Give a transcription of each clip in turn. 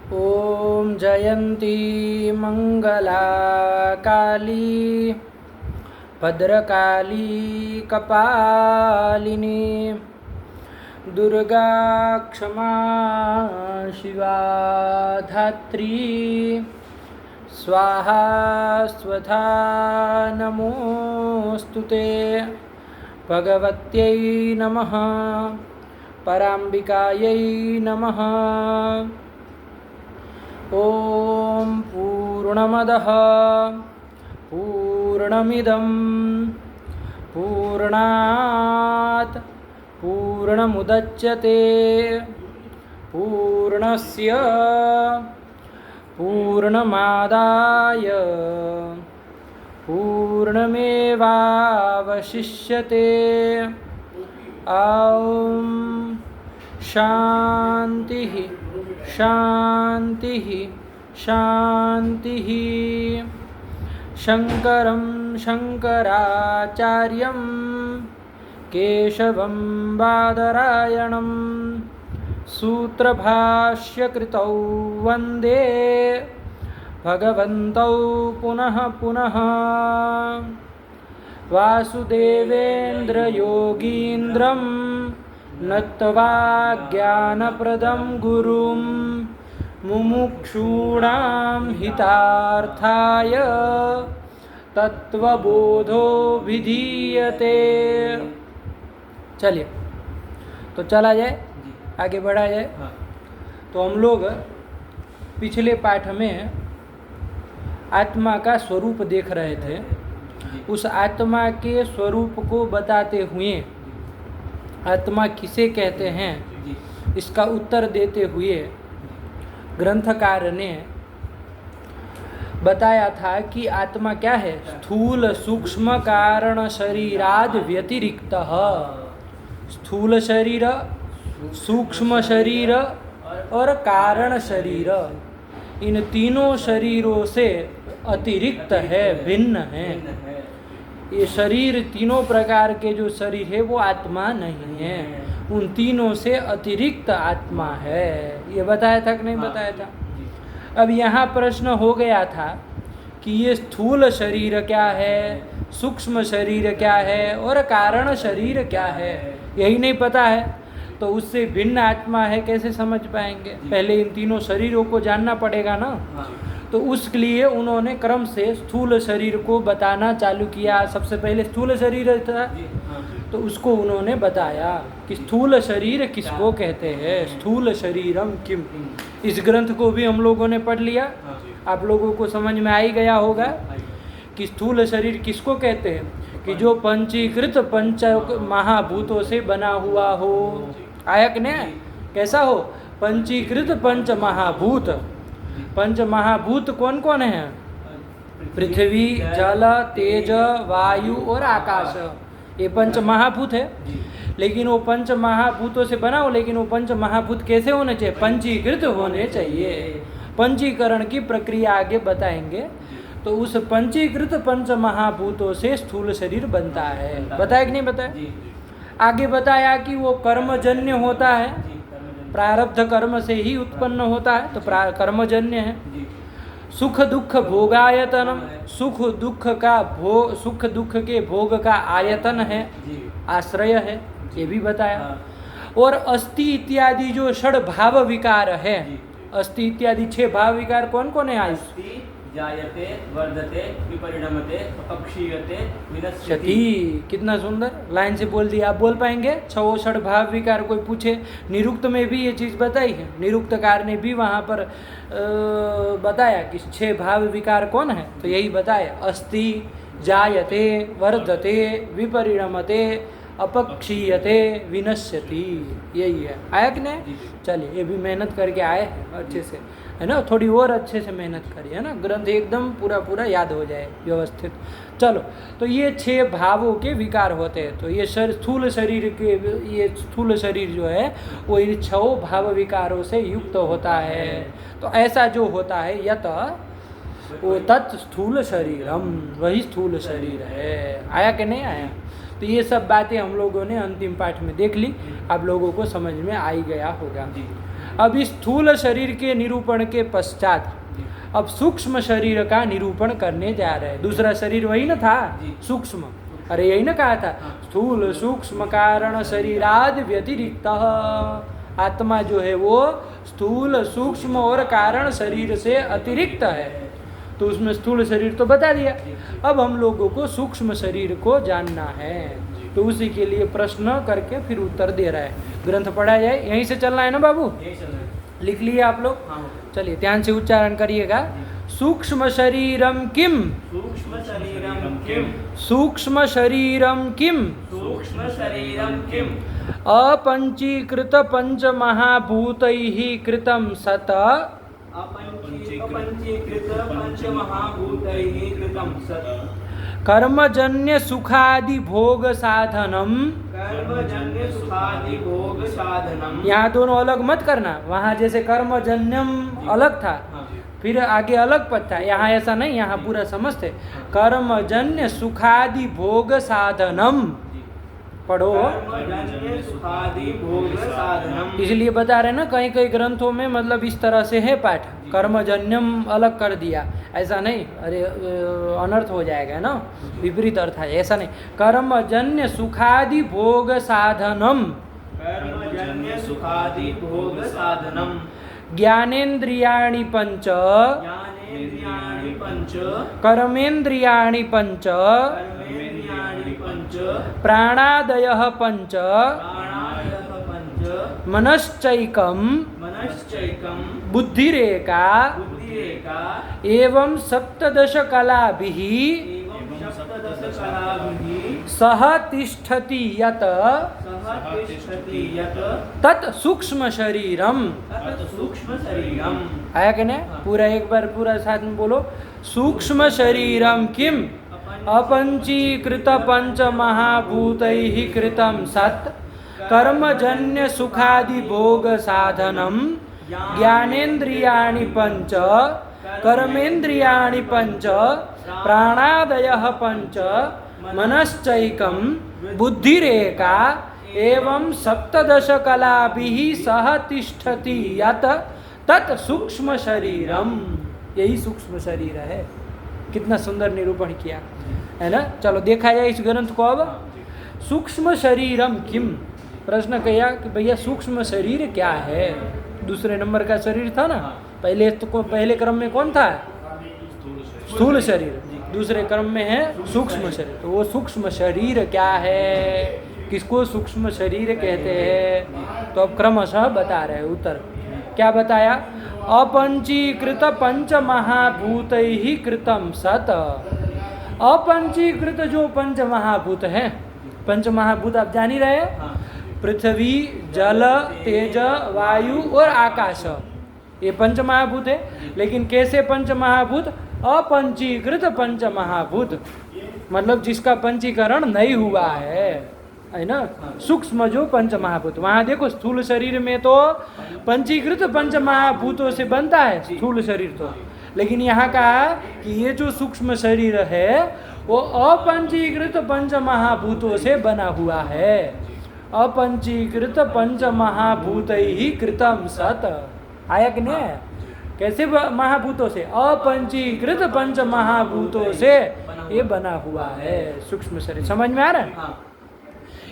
ओम जयंती मंगला काली भद्रकाली कपालिनी दुर्गा क्षमा शिवा धात्री स्वाहा स्वधा नमोस्तुते भगवत्यै नमः पराम्बिकायै नमः। ओम पूर्णमदः पूर्णमिदं पूर्णात् पूर्णमुदच्यते पूर्णस्य पूर्णमादाय पूर्णमेवावशिष्यते। ॐ शान्तिः शान्तिः शान्तिः। शङ्करं शङ्कराचार्यं केशवं बादरायणं सूत्रभाष्यकृतौ वन्दे भगवन्तौ पुनः पुनः। वासुदेवेन्द्रयोगीन्द्रं नत्वा ज्ञानप्रदं गुरुं मुमुक्षूणां हितार्थाय तत्वबोधो विधीयते। चलिए तो चला जाए, आगे बढ़ा जाए। तो हम लोग पिछले पाठ में आत्मा का स्वरूप देख रहे थे। उस आत्मा के स्वरूप को बताते हुए आत्मा किसे कहते हैं इसका उत्तर देते हुए ग्रंथकार ने बताया था कि आत्मा क्या है? स्थूल सूक्ष्म कारण शरीराद व्यतिरिक्त। स्थूल शरीर, सूक्ष्म शरीर और कारण शरीर, इन तीनों शरीरों से अतिरिक्त है, भिन्न है। ये शरीर तीनों प्रकार के जो शरीर है वो आत्मा नहीं है, उन तीनों से अतिरिक्त आत्मा है। ये बताया था कि नहीं बताया था? अब यहाँ प्रश्न हो गया था कि ये स्थूल शरीर क्या है, सूक्ष्म शरीर क्या है और कारण शरीर क्या है, यही नहीं पता है तो उससे भिन्न आत्मा है कैसे समझ पाएंगे? पहले इन तीनों शरीरों को जानना पड़ेगा ना। तो उसके लिए उन्होंने क्रम से स्थूल शरीर को बताना चालू किया। सबसे पहले स्थूल शरीर था तो उसको उन्होंने बताया कि स्थूल शरीर किसको कहते हैं, स्थूल शरीरम किम। इस ग्रंथ को भी हम लोगों ने पढ़ लिया, आप लोगों को समझ में आ ही गया होगा कि स्थूल शरीर किसको कहते हैं कि जो पंचीकृत पंच महाभूतों से बना हुआ हो। आया कि नहीं? कैसा हो? पंचीकृत पंच महाभूत। पंच महाभूत कौन कौन है? पृथ्वी, जल, तेज, वायु और आकाश, ये पंच महाभूत है। लेकिन वो पंच महाभूतों से बना हो, लेकिन वो पंच महाभूत कैसे होने चाहिए? पंचीकृत होने चाहिए। पंचीकरण की प्रक्रिया आगे बताएंगे। तो उस पंचीकृत पंच महाभूतों से स्थूल शरीर बनता है। बताया कि नहीं बताया? आगे बताया कि वो कर्मजन्य होता है, प्रारब्ध कर्म से ही उत्पन्न होता है, तो कर्मजन्य है। सुख दुख भोगायतनम, सुख दुख के भोग का आयतन है, आश्रय है, ये भी बताया। और अस्थि इत्यादि जो षड भाव विकार है, अस्थि इत्यादि 6 भाव विकार कौन कौन है? आयुष, जायते, वर्धते, विपरिणमते, अपक्षीयते, विनश्यति। कितना सुंदर लाइन से बोल दिया। आप बोल पाएंगे? 6 षड भाव विकार कोई पूछे? निरुक्त में भी ये चीज़ बताई है, निरुक्तकार ने भी वहाँ पर बताया कि 6 भाव विकार कौन है, तो यही बताया, अस्थि, जायते, वर्धते, विपरिणमते, अपक्षीयते, विनश्यति, यही है। आया कि नहीं? चलिए, ये भी मेहनत करके आए हैं अच्छे से, है ना? थोड़ी और अच्छे से मेहनत करिए, है ना? ग्रंथ एकदम पूरा याद हो जाए व्यवस्थित। चलो, तो ये 6 भावों के विकार होते हैं। तो ये स्थूल शरीर के, ये स्थूल शरीर जो है वो इन 6 भाव विकारों से युक्त होता है। तो ऐसा जो होता है यत वो तत् स्थूल शरीरम, वही स्थूल शरीर है। आया कि नहीं आया? तो ये सब बातें हम लोगों ने अंतिम पाठ में देख ली, आप लोगों को समझ में आ ही गया होगा। अब इस स्थूल शरीर के निरूपण के पश्चात अब सूक्ष्म शरीर का निरूपण करने जा रहे हैं। दूसरा शरीर वही ना था, सूक्ष्म, अरे यही ना कहा था, स्थूल सूक्ष्म कारण शरीराद व्यतिरिक्त। आत्मा जो है वो स्थूल सूक्ष्म और कारण शरीर से अतिरिक्त है। तो उसमें स्थूल शरीर तो बता दिया, अब हम लोगों को सूक्ष्म शरीर को जानना है। तो उसी के लिए प्रश्न करके फिर उत्तर दे रहा है। ग्रंथ पढ़ा जाए, यहीं से चलना है ना बाबू? यही चल रहा है। लिख लिए आप लोग? हाँ। चलिए ध्यान से उच्चारण करिएगा। सूक्ष्म शरीरम किम, सूक्ष्म शरीरम किम, सूक्ष्म शरीरम किम, सूक्ष्म शरीरम किम, अपंचीकृत पंच महाभूतैः कृतं सत, अपंचीकृत पंचमहाभूतैः कृतं सत्, कर्मजन्य सुखादि भोग साधनम। कर्मजन्य सुखादि भोग साधनम। यहाँ दोनों अलग मत करना। वहाँ जैसे कर्मजन्यम अलग था, फिर आगे अलग पद था, यहाँ ऐसा नहीं, यहाँ पूरा समझते। कर्मजन्य सुखादि भोग साधनम पढ़ो। कर्मजन्य सुखादि भोग साधनम। इसलिए बता रहे ना, कई कई ग्रंथों में मतलब इस तरह से है पाठ, कर्मजन्यम अलग कर दिया, ऐसा नहीं, अरे अनर्थ हो जाएगा ना, विपरीत अर्थ है, ऐसा नहीं। कर्मजन्य सुखादि भोग साधनम, कर्मजन्य सुखादि भोग साधनम, ज्ञानेन्द्रियाणि पंच, ज्ञानेन्द्रियाणि पंच, कर्मेन्द्रियाणि पंच, कर्मेन्द्रियाणि पंच, प्राणादयः पंच, प्राणादयः पंच, मनश्चैकम्, मनश्चैकम्, बुद्धिरेका, बुद्धिरेका, एवं सप्तदश कलाभिः एवं सप्तदश कलाभिः सह तिष्ठति यत् सह तिष्ठति यत् तत् सूक्ष्म शरीरम। तत् सूक्ष्म शरीरम। आया कि नहीं? पूरा एक बार पूरा साथ में बोलो। सूक्ष्म शरीरम किम, अपंचीकृत पंच महाभूतैः कृतं सत्, कर्मजन्य सुखादि भोग साधनम, ज्ञानेन्द्रियाणि पंच, कर्मेन्द्रियाणि पंच, प्राणादयः पंच, मनश्चैकं, बुद्धिरेका, एवं सप्तदश कलाभिः सह तिष्ठति यत् तत् सूक्ष्म शरीरम। यही सूक्ष्म शरीर है। कितना सुंदर निरूपण किया है ना। चलो देखा जाए इस ग्रंथ को अब। सूक्ष्म शरीरम किम, प्रश्न किया कि भैया सूक्ष्म शरीर क्या है। दूसरे नंबर का शरीर था ना, पहले क्रम में कौन था? स्थूल शरीर। दूसरे क्रम में है सूक्ष्म शरीर। तो वो सूक्ष्म शरीर क्या है, किसको सूक्ष्म शरीर कहते हैं? तो अब क्रमशः बता रहे हैं उत्तर। क्या बताया? अपंचीकृत पंच महाभूतैः कृतं सत्। अपंचीकृत जो पंच महाभूत हैं, पंच महाभूत आप जान ही रहे हैं, पृथ्वी, जल, तेज, वायु और आकाश, ये पंच महाभूत है। लेकिन कैसे पंच महाभूत? अपंचीकृत पंच महाभूत, मतलब जिसका पंचीकरण नहीं हुआ है ना। सूक्ष्म जो पंच महाभूत, वहाँ देखो स्थूल शरीर में तो पंचीकृत पंच महाभूतों से बनता है स्थूल शरीर तो, लेकिन यहाँ कहा कि ये जो सूक्ष्म शरीर है वो अपंचीकृत पंच महाभूतों से बना हुआ है। अपंचीकृत पंच महाभूतैः कृतं सत्। आया कि नहीं? कैसे महाभूतों से? अपंचीकृत पंच महाभूतों से ये बना हुआ है सूक्ष्म शरीर। समझ में आ रहा है?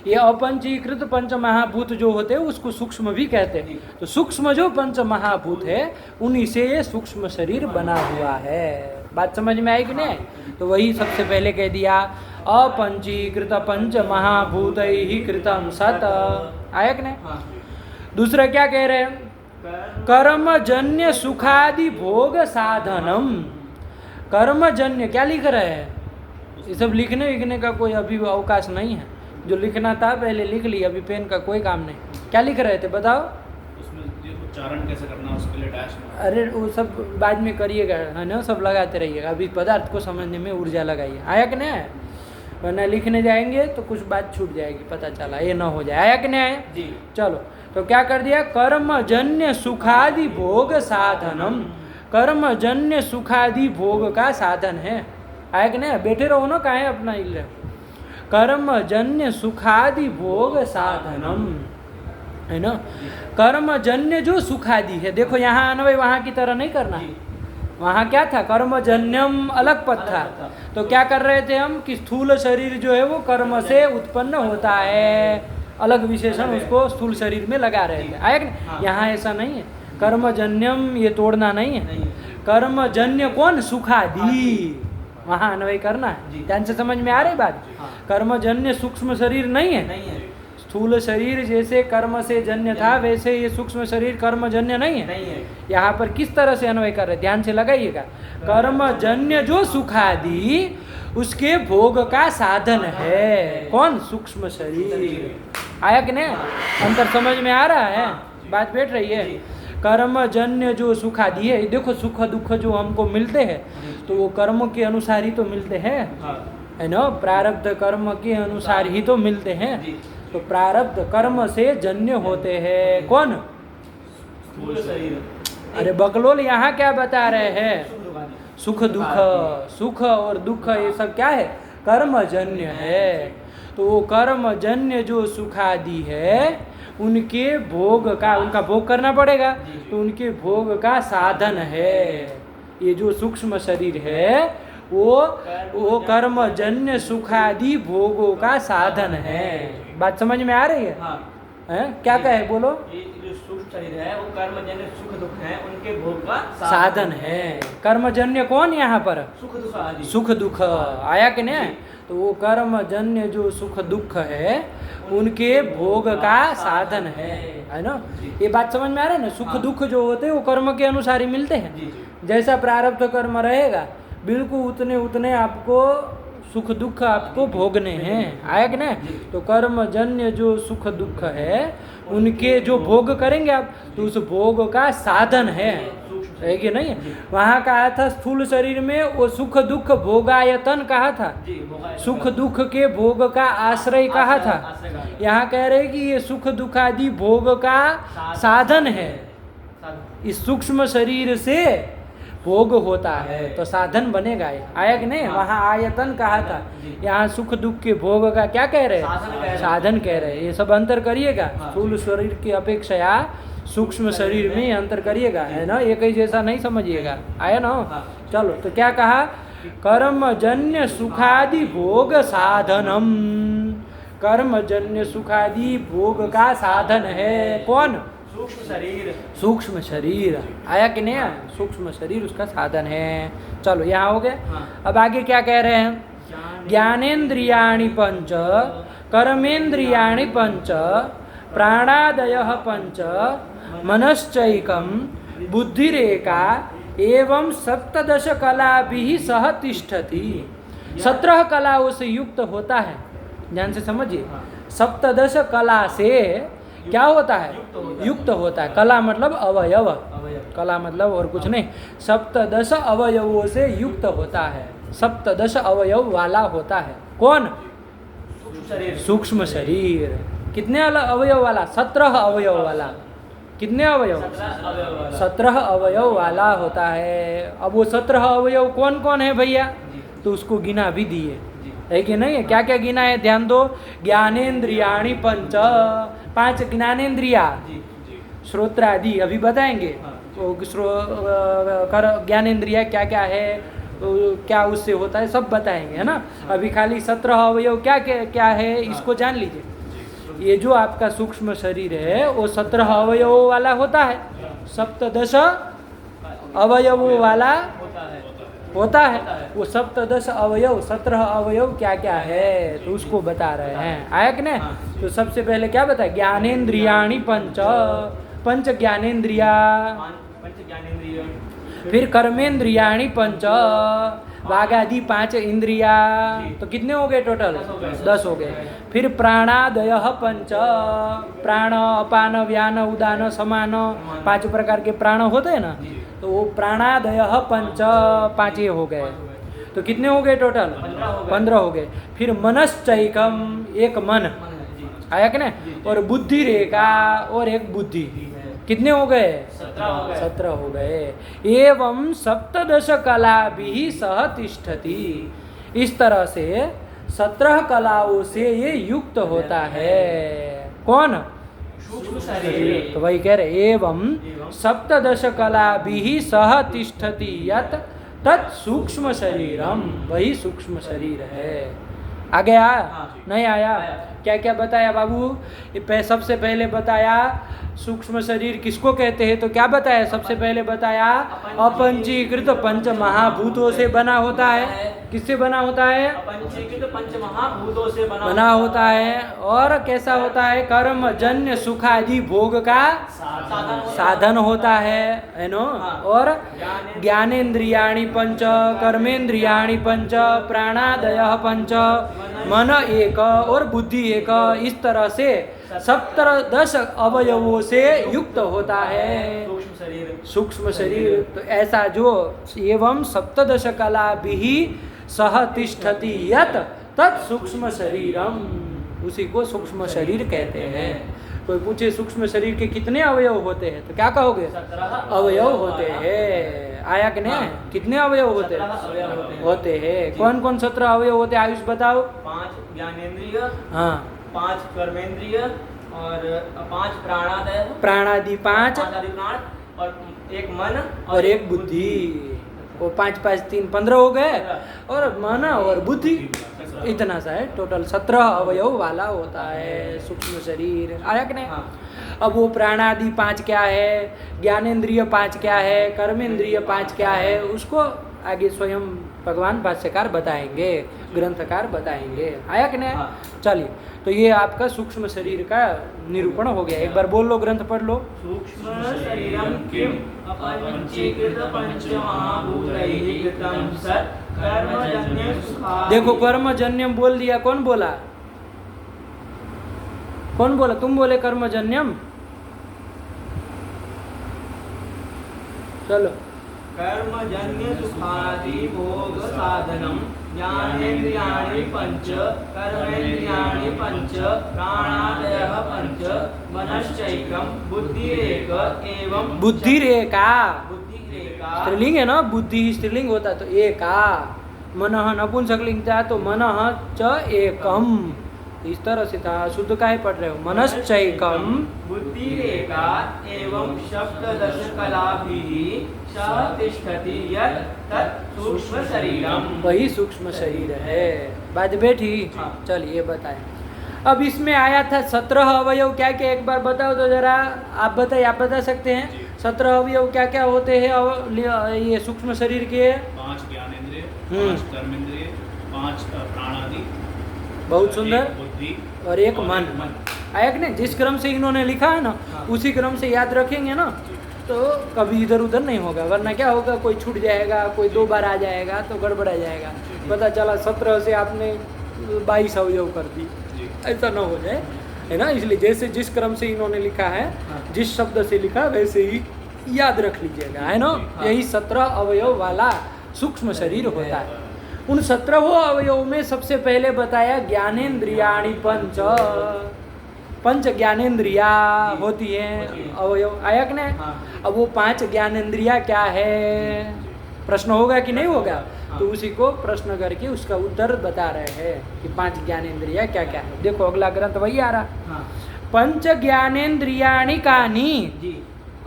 ये अपंचीकृत पंच महाभूत जो होते हैं उसको सूक्ष्म भी कहते हैं। तो सूक्ष्म जो पंच महाभूत है उन्हीं से ये सूक्ष्म शरीर बना हुआ है। बात समझ में आई कि नहीं? तो वही सबसे पहले कह दिया, अपंचीकृत पंच महाभूतैः कृतं सत्। आया कि नहीं? दूसरा क्या कह रहे हैं? कर्मजन्य सुखादि भोग साधनम। कर्मजन्य क्या लिख रहे हैं? ये सब लिखने का कोई अभी अवकाश नहीं है। जो लिखना था पहले लिख लिया, अभी पेन का कोई काम नहीं। क्या लिख रहे थे बताओ? उसमें उच्चारण कैसे करना उसके लिए डैश। अरे वो सब बाद में करिएगा, है ना, सब लगाते रहिएगा। अभी पदार्थ को समझने में ऊर्जा लगाइए। आया कि नहीं आया? वरना लिखने जाएंगे तो कुछ बात छूट जाएगी, पता चला, ये ना हो जाए। आया कि नहीं आया? जी। चलो तो क्या कर दिया? कर्मजन्य सुखादि भोग साधनम। कर्मजन्य सुखादि भोग का साधन है। आया कि नहीं? बैठे रहो ना, काहे अपना हिल रहे? कर्मजन्य सुखादि भोग साधनम। है ना। कर्मजन्य जो सुखादि है, देखो यहाँ अन्वय वहाँ की तरह नहीं करना है। वहाँ क्या था, कर्मजन्यम अलग पद था, तो क्या कर रहे थे हम कि स्थूल शरीर जो है वो कर्म से उत्पन्न होता है, अलग विशेषण उसको स्थूल शरीर में लगा रहे थे। आया कि नहीं? यहाँ ऐसा नहीं है, कर्मजन्यम ये तोड़ना नहीं है। कर्मजन्य कौन, सुखादि, वहाँ अन्वय करना है। ध्यान से समझ में आ रही बात। कर्मजन्य सूक्ष्म शरीर नहीं है। स्थूल शरीर जैसे कर्म से जन्य था, वैसे ये सूक्ष्म शरीर कर्मजन्य नहीं है। यहाँ पर किस तरह से अन्वय कर रहे, ध्यान से लगाइएगा। कर्मजन्य जो सुखादि उसके भोग का साधन है, कौन, सूक्ष्म शरीर। आया कि नहीं, अंतर समझ में आ रहा है, बात बैठ रही है। कर्मजन्य जो सुखादि है, देखो सुख दुख जो हमको मिलते हैं तो वो कर्म के अनुसार ही तो मिलते हैं, है ना। प्रारब्ध कर्म के अनुसार ही तो मिलते हैं। तो प्रारब्ध कर्म से जन्य होते हैं, कौन, स्थूल शरीर। अरे बकलोल यहाँ क्या बता रहे हैं, सुख दुख, सुख और दुख ये सब क्या है, कर्मजन्य है। तो वो कर्मजन्य जो सुखादि है उनके भोग का, उनका भोग करना पड़ेगा, तो उनके भोग का साधन है। ये जो सूक्ष्म शरीर है वो कर्मजन्य सुखादि भोगों का साधन है। बात समझ में आ रही है? हैं? क्या कहे, बोलो। ये जो सूक्ष्म शरीर है वो कर्मजन्य सुख दुख है, उनके भोग का साधन है। कर्मजन्य कौन यहाँ पर, सुख दुख आदि। सुख दुख, आया कि नहीं। तो वो कर्मजन्य जो सुख दुख है उनके भोग का साधन है ना। ये बात समझ में आ रहा है ना। सुख दुख जो होते हैं वो कर्म के अनुसार ही मिलते हैं। जैसा प्रारब्ध कर्म रहेगा बिल्कुल उतने आपको सुख दुख आपको भोगने हैं। आया कि नहीं। तो कर्मजन्य जो सुख दुख है उनके जो भोग करेंगे आप, तो उस भोग का साधन है कि नहीं। वहाँ कहा था स्थूल शरीर में वो सुख दुख भोगायतन कहा था, सुख दुख के भोग का आश्रय कहा था। यहाँ कह रहे कि ये सुख दुख आदि भोग का साधन है। इस सूक्ष्म शरीर से भोग होता है तो साधन बनेगा। आया कि नहीं। वहाँ आयतन कहा था, यहाँ सुख दुख के भोग का क्या कह रहे हैं, साधन कह रहे हैं। ये सब अंतर करिएगा, स्थूल शरीर की अपेक्षा सूक्ष्म शरीर में अंतर करिएगा, है ना। एक ही जैसा नहीं समझिएगा। आया ना। चलो, तो क्या कहा, कर्मजन्य सुखादि भोग साधनम, कर्मजन्य सुखादि भोग का साधन है, कौन, सूक्ष्म शरीर। सूक्ष्म शरीर। आया कि नहीं, सूक्ष्म शरीर उसका साधन है। चलो, यहाँ हो गया। अब आगे क्या कह रहे हैं, ज्ञानेन्द्रियाणि पंच, कर्मेन्द्रियाणि पंच, प्राणादयः पंच, मनश्चैकम, बुद्धिरेका एवं 17 कलाभिः सह तिष्ठति। 17 कलाओं से युक्त होता है। ध्यान से समझिए, 17 कला से क्या होता है, युक्त होता है। कला मतलब अवयव, कला मतलब और कुछ नहीं। 17 अवयवों से युक्त होता है, 17 अवयव वाला होता है। कौन, सूक्ष्म शरीर। कितने अवयव वाला, 17 अवयव वाला। कितने अवयव, 17 अवयव वाला होता है। अब वो 17 अवयव कौन कौन है भैया, तो उसको गिना भी दिए, है कि नहीं। क्या क्या गिना है, ध्यान दो। ज्ञानेन्द्रियाणि पंच, 5 ज्ञानेन्द्रिया, श्रोत्रादि अभी बताएंगे। तो ज्ञानेन्द्रिया क्या क्या है, तो क्या उससे होता है, सब बताएंगे, है ना। अभी खाली 17 अवयव क्या क्या है इसको जान लीजिए। ये जो आपका सूक्ष्म शरीर है वो 17 अवयवों वाला होता है, 17 अवयवों वाला होता है। वो 17 अवयव, 17 अवयव क्या क्या है तो उसको बता रहे हैं। आया कि नहीं। तो सबसे पहले क्या बताया, ज्ञानेन्द्रियाणि पंच, पंच ज्ञानेन्द्रिया। फिर कर्मेन्द्रियाणि पंच, वागादि 5 इंद्रिया। तो कितने हो गए टोटल, 10 हो गए। फिर प्राणादयः पंच, प्राण, अपान, व्यान, उदान, समान, 5 प्रकार के प्राण होते हैं ना। तो वो प्राणादयः पंच, 5 ये हो गए। तो कितने हो गए टोटल, 15 हो गए। फिर मनश्चैकम, एक मन। आया कि नहीं। और बुद्धि रेखा, और एक बुद्धि। कितने हो गए, 17 हो गए। एवं 17 कलाभिः सह तिष्ठति। इस तरह से 17 कलाओं से ये युक्त होता है। कौन, सूक्ष्म शरीर तो वही कह रहे एवं सप्तदश कलाभिः सह तिष्ठति यत् तत् सूक्ष्म शरीरम, वही सूक्ष्म शरीर है। आ गया? नहीं आया? क्या क्या बताया बाबू? सबसे पहले बताया सूक्ष्म शरीर किसको कहते हैं, तो क्या बताया? सबसे पहले बताया अपंचीकृत पंच महाभूतों से बना होता है। किससे बना होता है? अपंचीकृत पंच महाभूतों से बना होता है। और कैसा होता है? कर्मजन्य सुखादि भोग का साधन होता है नो। और ज्ञानेन्द्रियाणि पंच, कर्मेंद्रियाणि पंच, प्राणादयः पंच, मन एक और बुद्धि एक, इस तरह से 17 अवयवों से युक्त होता है सूक्ष्म शरीर। तो ऐसा जो एवं 17 कलाभिः सह तिष्ठति यत् तत् सूक्ष्म शरीरम, उसी को सूक्ष्म शरीर कहते हैं। कोई पूछे सूक्ष्म शरीर के कितने अवयव होते हैं, तो क्या कहोगे? 17 अवयव होते हैं। आया कि नहीं? कितने अवयव होते हैं? 17 अवयव होते हैं। कौन कौन 17 अवयव होते हैं? आयुष बताओ। 5 ज्ञानेंद्रिय, हाँ, 5 कर्मेंद्रिय और 5 प्राणादय, प्राणादि 5 आदि प्राण, और 1 मन और 1 बुद्धि। वो 5 5 3 15 हो गए, और मन और बुद्धि इतना सा है। टोटल 17 अवयव वाला होता है सूक्ष्म शरीर। आया कि नहीं? अब वो प्राणादि 5 क्या है, ज्ञानेंद्रिय 5 क्या है, कर्मेंद्रिय 5 क्या है, उसको आगे स्वयं भगवान भाष्यकार बताएंगे, ग्रंथकार बताएंगे। आया कि नहीं? चलिए, तो ये आपका सूक्ष्म शरीर का निरूपण हो गया। एक बार बोल लो, ग्रंथ पढ़ लो। सूक्ष्म शरीरम किम अपंचीकृत पंच महाभूतैः कृतं सत् कर्मजन्यं सुखादि। देखो, कर्मजन्यम बोल दिया। कौन बोला? कौन बोला? तुम बोले कर्मजन्यम। चलो, कर्मजन्य सुखादि भोग साधनम ज्ञानेन्द्रियाणि पंच, कर्मेन्द्रियाणि पंच, प्राणादयः पंच, मनश्चैकम, बुद्धिरेक एवं बुद्धिरेका बुद्धिरेका। स्त्रीलिंग है ना, बुद्धि स्त्रीलिंग होता है तो एका। मनः नपुंसकलिंग था तो मनः च एकम, इस तरह से था। शुद्ध काहे पढ़ रहे हो? मनश्चैकम बुद्धिरेका एवं सप्तदश कलाभिः सह तिष्ठति यत् तत् सूक्ष्म शरीरम, वही सूक्ष्म शरीर है। बात बैठी? चलिए बताएं। अब इसमें आया था 17 अवयव क्या क्या, एक बार बताओ तो जरा। आप बताइए, आप बता सकते हैं 17 अवयव क्या क्या होते हैं ये सूक्ष्म शरीर के? 5 ज्ञानेंद्रिय, 5 कर्मेंद्रिय, 5 प्राणादि, बहुत सुंदर, बुद्धि और 1 मन। आया कि नहीं? जिस क्रम से इन्होंने लिखा है ना, उसी क्रम से याद रखेंगे ना, तो कभी इधर उधर नहीं होगा। वरना क्या होगा, कोई छूट जाएगा, कोई 2 बार आ जाएगा तो गड़बड़ा जाएगा। पता चला 17 से आपने 22 अवयव कर दी, ऐसा ना हो जाए, है ना। इसलिए जैसे जिस क्रम से इन्होंने लिखा है, जिस शब्द से लिखा वैसे ही याद रख लीजिएगा, है ना। यही 17 अवयव वाला सूक्ष्म शरीर होता है। उन 17 अवयव में सबसे पहले बताया ज्ञानेन्द्रियाणि पंच, पंच ज्ञानेन्द्रिया होती है अवयव। आया कि नहीं? अब वो 5 ज्ञानेन्द्रिया क्या है, प्रश्न होगा कि नहीं होगा? तो उसी को प्रश्न करके उसका उत्तर बता रहे हैं कि 5 ज्ञानेन्द्रिया क्या क्या है। देखो, अगला ग्रंथ वही आ रहा। पंच ज्ञानेन्द्रियाणि कानि,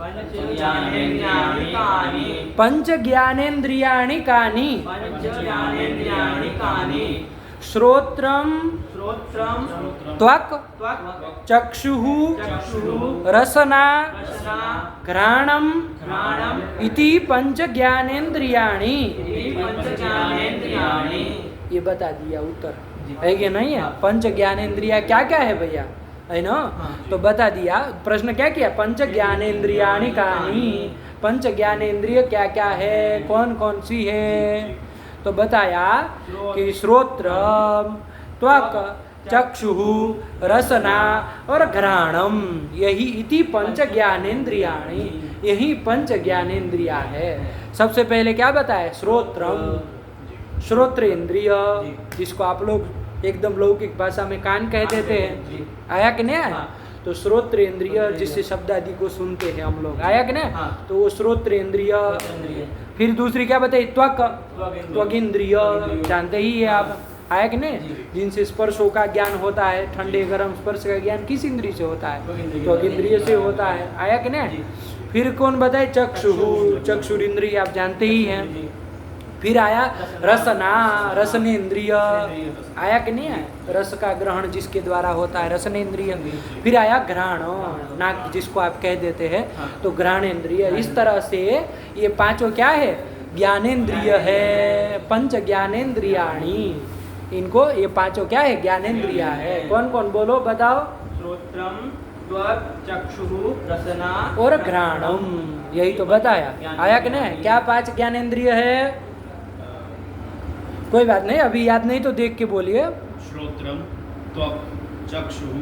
पंच ज्ञानेन्द्रियाणि कानि, पंच ज्ञानेन्द्रियाणि कानि, पंच ज्ञानेन्द्रियाणि कानि, श्रोत्रम श्रोत्रम त्वक् त्वक् चक्षुः चक्षुः रसना रसना घ्राणम घ्राणम इति पंच ज्ञानेन्द्रियाणि। इति पंच ज्ञानेन्द्रियाणि। ये बता दिया उत्तर, है कि नहीं है? पंच ज्ञानेन्द्रिया क्या क्या है भैया, है ना? तो बता दिया। प्रश्न क्या किया? पंच ज्ञानेन्द्रियाणि कानि, पंच ज्ञानेन्द्रिय क्या क्या है, कौन कौन सी है? तो बताया कि श्रोत्र त्वक् चक्षुः रसना और घ्राणम, यही इति पंच ज्ञानेन्द्रियाणि, यही पंच ज्ञानेन्द्रिया है। सबसे पहले क्या बताया? श्रोत्रम, श्रोत्र इंद्रिय, जिसको आप लोग एकदम लौकिक भाषा में कान कह देते हैं। आया कि नहीं आया? तो श्रोत्र इंद्रिय, जिससे शब्द आदि को सुनते हैं हम लोग। आया कि नहीं? तो वो श्रोत्र इंद्रिय। फिर दूसरी क्या बताई? त्वक, त्वगिंद्रिय, जानते ही है आप, आया कि नहीं? जिनसे स्पर्शों का ज्ञान होता है, ठंडे गर्म स्पर्श का ज्ञान किस इंद्रिय से होता है? तो इंद्रिय से होता है। आया कि नहीं? फिर कौन बताए? चक्षु, चक्षुर इंद्रिय आप जानते ही हैं। फिर आया रसना, रसनेन्द्रिय, आया कि नहीं है? रस का ग्रहण जिसके द्वारा होता है, रसनेन्द्रिय। फिर आया घ्राण, नाक जिसको आप कह देते हैं, तो घ्राणेन्द्रिय। इस तरह से ये पांचों क्या है? ज्ञानेन्द्रिय है। पंच ज्ञानेन्द्रियाणी, इनको ये पांचों क्या है? ज्ञानेन्द्रिया है। कौन कौन बोलो, बताओ? श्रोत्रम, त्वक, चक्षुः, रसना और घ्राणम, यही तो बताया। आया कि नहीं? क्या 5 ज्ञानेन्द्रिय है? कोई बात नहीं, अभी याद नहीं तो देख के बोलिए। श्रोत्रम, त्वक, चक्षुः,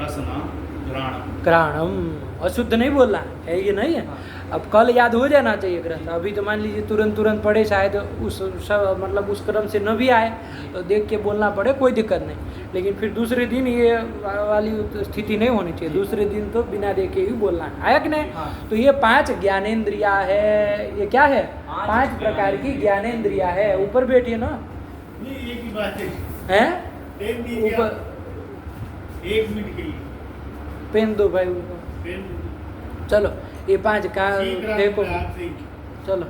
रसना, घ्राणम। घ्राणम, अशुद्ध नहीं बोलना है, ये नहीं है। अब कल याद हो जाना चाहिए ग्रंथ। अभी तो मान लीजिए तुरंत पढ़े, शायद उस मतलब उस क्रम से न भी आए तो देख के बोलना पड़े, कोई दिक्कत नहीं। लेकिन फिर दूसरे दिन ये वाली स्थिति नहीं होनी चाहिए। दूसरे दिन तो बिना देखे ही बोलना है। आया कि नहीं? तो ये 5 ज्ञानेन्द्रिया है। ये क्या है? 5 प्रकार की ज्ञानेन्द्रिया है। ऊपर बैठिए ना। एक ही बात है। हैं? ऊपर 1 मिनट के लिए पेन दो भाई उनको। पेन चलो, ये 5 का सीख रहा देखो। हूं आपसे। चलो,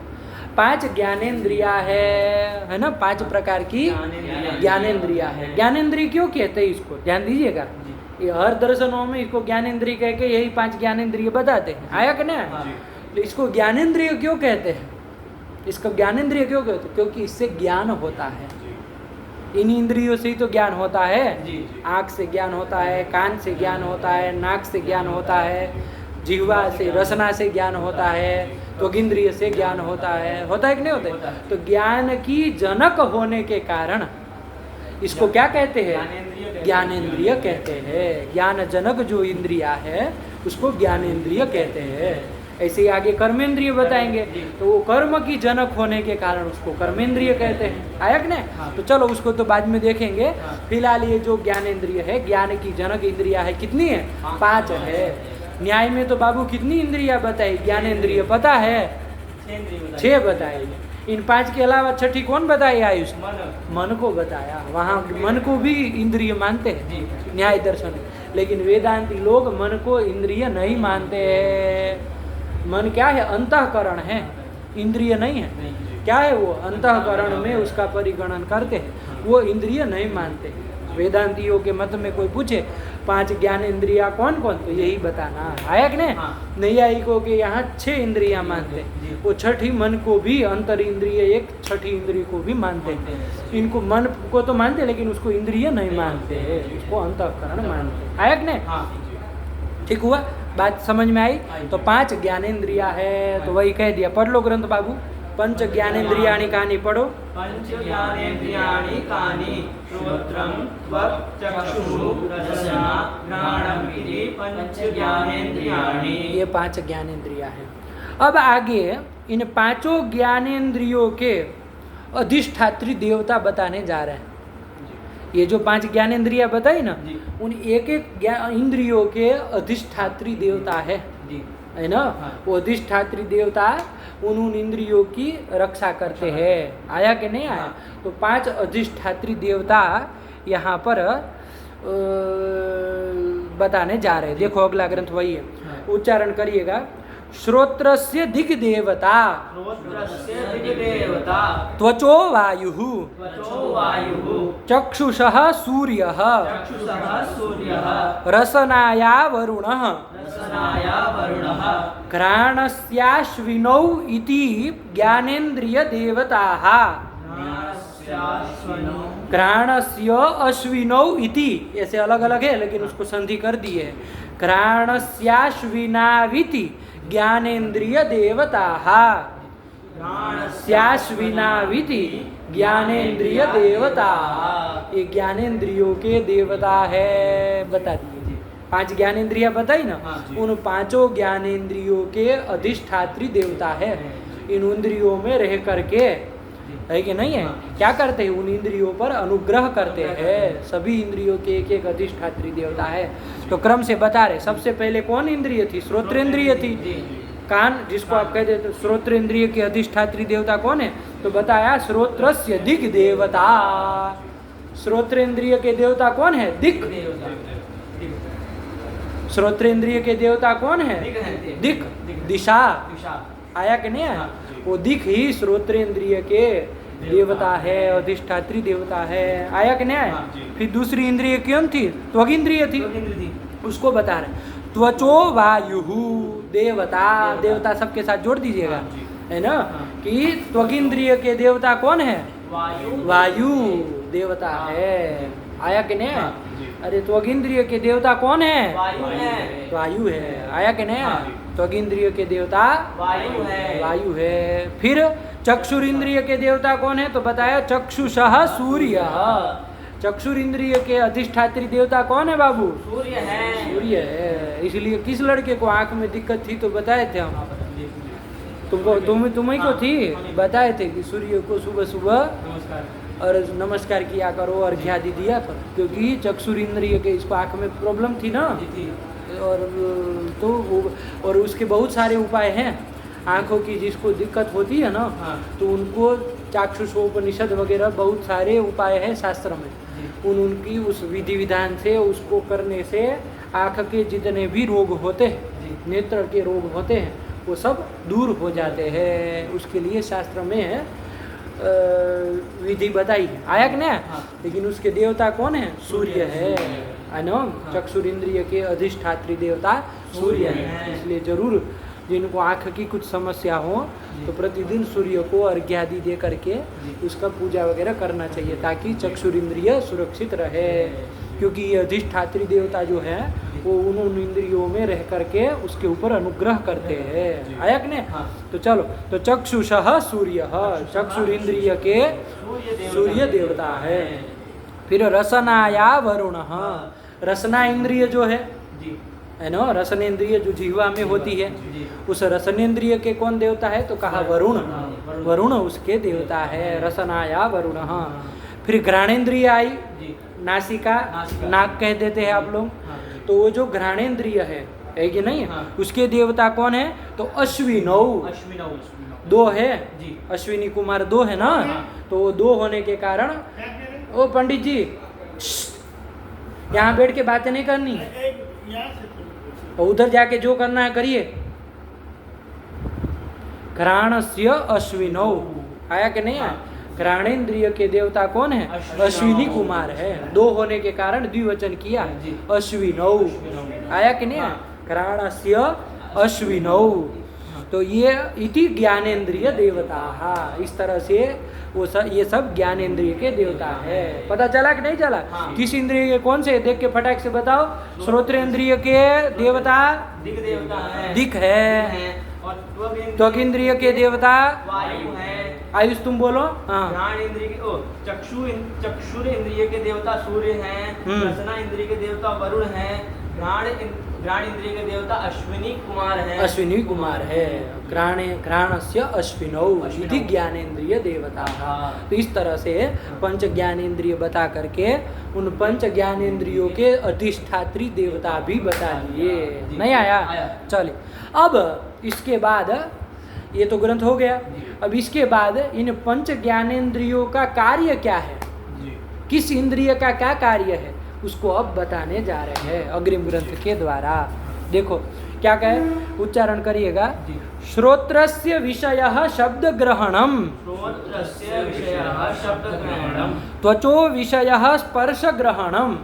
5 ज्ञानेन्द्रिया है ना? 5 प्रकार की ज्ञानेन्द्रिया है। ज्ञानेन्द्रिय क्यों कहते हैं इसको? ध्यान दीजिएगा। ये हर दर्शनों में इसको ज्ञानेन्द्रिय कह के यही 5 ज्ञानेन्द्रिय बताते हैं। आया कि नहीं? तो इसको ज्ञानेन्द्रिय क्यों कहते हैं? इसको ज्ञानेन्द्रिय क्यों कहते हैं? क्योंकि इससे ज्ञान होता है। इन इंद्रियों से ही तो ज्ञान होता है। आँख से ज्ञान होता है, कान से ज्ञान होता है, नाक से ज्ञान होता है, जिह्वा से, रसना से ज्ञान होता है, तो इंद्रिय से ज्ञान होता है। होता है कि नहीं होता है? तो ज्ञान की जनक होने के कारण इसको क्या कहते हैं? ज्ञानेन्द्रिय कहते हैं। ज्ञान जनक जो इंद्रिया है उसको ज्ञानेन्द्रिय कहते हैं। ऐसे ही आगे कर्मेंद्रिय बताएंगे, तो वो कर्म की जनक होने के कारण उसको कर्मेंद्रिय कहते हैं। आया कि नहीं? तो चलो उसको तो बाद में देखेंगे। फिलहाल ये जो ज्ञानेन्द्रिय है, ज्ञान की जनक इंद्रिया है, कितनी है? 5 है। न्याय में तो बाबू कितनी इंद्रिया बताई? ज्ञानेन्द्रिय पता है? 6 बताई। इन 5 के अलावा छठी कौन बताई? आयुष, मन को बताया। वहाँ मन को भी इंद्रिय मानते हैं न्याय दर्शन। लेकिन वेदांती लोग मन को इंद्रिय नहीं मानते हैं। मन क्या है? अंतःकरण है, इंद्रिय नहीं है। क्या है वो? अंतःकरण में उसका परिगणन करते हैं, वो इंद्रिय नहीं मानते। वेदांतियों के मत में कोई पूछे 5 ज्ञान इंद्रिया कौन कौन, तो यही बताना। आया कि नहीं? नैयायिकों के यहाँ 6 इंद्रिया मानते, वो छठी मन को भी, अंतर इंद्रिय एक छठी इंद्रिय को भी मानते। इनको मन को तो मानते लेकिन उसको इंद्रिय नहीं मानते, उसको अंतःकरण मानते। आया कि नहीं? ठीक हुआ? बात समझ में आई? तो 5 ज्ञानेन्द्रिया है, तो वही कह दिया। पढ़ लो ग्रंथ बाबू। पंच ज्ञानेन्द्रियाणि कानि पढ़ो। पंच ज्ञानेन्द्रियाणि कानि? श्रोत्रम, त्वक, चक्षुः, रसना, घ्राणम इति पंच ज्ञानेन्द्रियाणि। ये 5 ज्ञानेन्द्रिया है। अब आगे इन 5 ज्ञानेन्द्रियों के अधिष्ठात्री देवता बताने जा रहे हैं। ये जो 5 ज्ञानेन्द्रिया बताई ना, उन एक एक इंद्रियों के अधिष्ठात्री देवता है ना? वो अधिष्ठात्री देवता उन इंद्रियों की रक्षा करते हैं। आया कि नहीं आया? तो 5 अधिष्ठात्री देवता यहाँ पर बताने जा रहे हैं। देखो अगला ग्रंथ वही है, उच्चारण करिएगा। श्रोत्रस्य दिग्देवता, त्वचो वायुः, चक्षुषः सूर्यः, रसनाया वरुणः, घ्राणस्याश्विनौ इति ज्ञानेन्द्रिय देवताः। घ्राणस्य अश्विनौ इति, ऐसे अलग अलग है लेकिन उसको संधि कर दी है। घ्राणस्याश्विनाविति ज्ञानेन्द्रिय देवताः। स्याश्विनाविति ज्ञानेन्द्रिय देवता, ये ज्ञानेन्द्रियों के देवता है। बता दीजिए 5 ज्ञानेन्द्रिया बताई ना, उन 5 ज्ञानेन्द्रियों के अधिष्ठात्री देवता है। इन इंद्रियों में रह करके, है कि नहीं है, क्या करते हैं? उन इंद्रियों पर अनुग्रह करते हैं। सभी इंद्रियों के एक एक अधिष्ठात्री देवता है। तो क्रम से बता रहे, सबसे पहले कौन इंद्रिय थी? श्रोत्रेंद्रिय थी। कान जिसको आप कहते तो श्रोत्रेंद्रिय के अधिष्ठात्री देवता कौन है? तो बताया श्रोत्रस्य दिग्देवता। श्रोत्रेंद्रिय के देवता कौन है? दिक्। श्रोत्रेंद्रिय के देवता कौन है? दिक्। दिशा आया कि नहीं आया? वो दिक् ही श्रोत्रेंद्रिय के देवता है, अधिष्ठात्री देवता है। आया कि नहीं आया? फिर दूसरी इंद्रिय कौन थी? त्वगिंद्रिय थी, उसको बता रहे। त्वचो वायु देवता, देवता सबके साथ जोड़ दीजिएगा, है ना? कि त्वगिंद्रिय के देवता कौन है? वायु देवता है। आया कि नहीं? अरे त्वगिंद्रिय के देवता कौन है? वायु है। आया कि नहीं? त्वगिंद्रिय के देवता वायु है। फिर चक्षुरिंद्रिय के देवता कौन है? तो बताया चक्षुषः सूर्य। चक्षुरिंद्रिय के अधिष्ठात्री देवता कौन है बाबू? सूर्य है। सूर्य है। इसलिए किस लड़के को आंख में दिक्कत थी तो बताए थे हम तुमको, तुम्ही को थी, बताए थे कि सूर्य को सुबह सुबह और नमस्कार किया करो और घ्यादी दिया करो, क्योंकि चक्षुरिंद्रिय के इसको आंख में प्रॉब्लम थी ना। और तो और उसके बहुत सारे उपाय हैं आंखों की, जिसको दिक्कत होती है ना, तो उनको चाक्षुषोपनिषद वगैरह बहुत सारे उपाय हैं शास्त्र में। उनकी उस विधि विधान से उसको करने से आँख के जितने भी रोग होते हैं, नेत्र के रोग होते हैं, वो सब दूर हो जाते हैं। उसके लिए शास्त्र में विधि बताई है। आया कि नहीं? लेकिन उसके देवता कौन है? सूर्य है ना? चक्षुरिंद्रिय के अधिष्ठात्री देवता सूर्य है। इसलिए जरूर जिनको आँख की कुछ समस्या हो तो प्रतिदिन सूर्य को अर्घ्य आदि दे करके उसका पूजा वगैरह करना चाहिए, ताकि चक्षुरिंद्रिय सुरक्षित रहे। क्योंकि ये अधिष्ठात्री देवता जो है वो उन इंद्रियों में रह करके उसके ऊपर अनुग्रह करते हैं। आया कि नहीं? तो चलो, तो चक्षुषः सूर्य, चक्षुरिंद्रिय के सूर्य देवता है। फिर रसनाया वरुण, रसना इंद्रिय जो है ना, रसनेन्द्रिय जो जिह्वा में होती है, उस रसनेन्द्रिय के कौन देवता है? तो कहा वरुण। वरुण उसके देवता है, रसनाया वरुण। फिर घ्राणेन्द्रिय आई, नासिका, नाक कह देते हैं आप लोग। तो वो जो घ्राणेन्द्रिय है कि नहीं, उसके देवता कौन है? तो अश्विनौ। दो है, अश्विनी कुमार दो है ना। तो वो दो होने के कारण, ओ पंडित जी यहाँ बैठ के बातें नहीं करनी, और उधर जाके जो करना है करिए। घ्राणस्य अश्विनौ। आया कि नहीं? घ्राणेन्द्रिय के देवता कौन है? अश्विनी कुमार है। दो होने के कारण द्विवचन किया, अश्विनौ। आया कि नहीं? घ्राणस्य अश्विनौ। तो ये इति ज्ञानेन्द्रिय देवता, इस तरह से वो ये सब ज्ञानेन्द्रिय के देवता है। पता चला कि नहीं चला? किस इंद्रिय के कौन से? देख के फटाक से बताओ। श्रोत्रेंद्रिय के देवता दिक् है, त्वगिंद्रिय के देवता वायु है। आयुष तुम बोलो। घ्राण इंद्रिय के चक्षुर इंद्रिय के देवता सूर्य हैं। रसना इंद्रिय के देवता वरुण है। घ्राण इंद्रिय के देवता अश्विनी कुमार है। अश्विनी कुमार है। घ्राणस्य अश्विनौ इति ज्ञानेन्द्रिय देवता। तो इस तरह से पंच ज्ञानेन्द्रिय बता करके उन पंच ज्ञानेन्द्रियों के अधिष्ठात्री देवता भी बता दिए। नहीं आया? चलिए, अब इसके बाद ये तो ग्रंथ हो गया। अब इसके बाद इन पंच ज्ञानेन्द्रियों का कार्य क्या है, किस इंद्रिय का क्या कार्य है, उसको अब बताने जा रहे हैं अग्रिम ग्रंथ के द्वारा। देखो क्या कहे, उच्चारण करिएगा। श्रोत्रस्य विषयः शब्द ग्रहणम, त्वचो विषयः स्पर्श ग्रहणम,